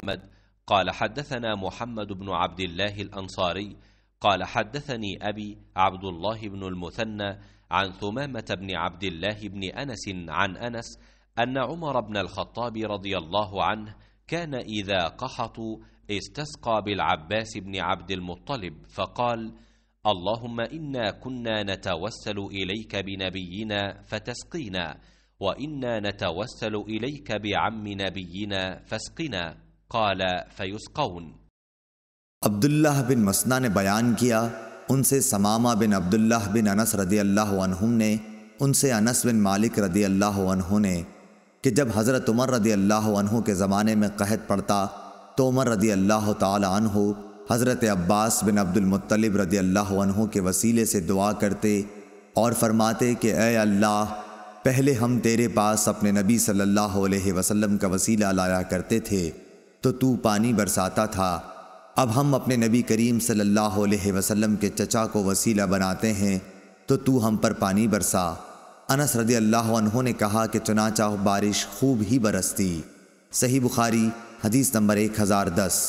محمد قال حدثنا محمد بن عبد الله الأنصاري قال حدثني أبي عبد الله بن المثنى عن ثمامة بن عبد الله بن أنس عن أنس أن عمر بن الخطاب رضي الله عنه كان إذا قحطوا استسقى بالعباس بن عبد المطلب فقال: اللهم إنا كنا نتوسل إليك بنبينا فتسقينا، وإنا نتوسل إليك بعم نبينا فاسقنا. قال: فيسقون। अब्दुल्लाह बिन मसना ने बयान किया, उनसे समामा बिन अब्दुल्लाह बिन अनस रदी अल्लाह अन्हुम ने, उनसे अनस बिन मालिक रदी अल्लाह अन्हु ने कि जब हज़रत उमर रदी अल्लाह अन्हु के ज़माने में कहत पड़ता तो उमर रदी अल्लाह ताला अन्हु हज़रत अब्बास बिन अब्दुल मुत्तलिब रदी अल्लाह अन्हु के वसीले से दुआ करते और फरमाते कि ए अल्लाह, पहले हम तेरे पास अपने नबी सल्लल्लाहु अलैहि वसल्लम का वसीला लाया करते थे तो तू पानी बरसाता था, अब हम अपने नबी करीम सल्लल्लाहु अलैहि वसल्लम के चचा को वसीला बनाते हैं तो तू हम पर पानी बरसा। अनस रदी अल्लाह अन्हु ने कहा कि चुनाचा बारिश खूब ही बरसती। सही बुखारी हदीस नंबर 1010।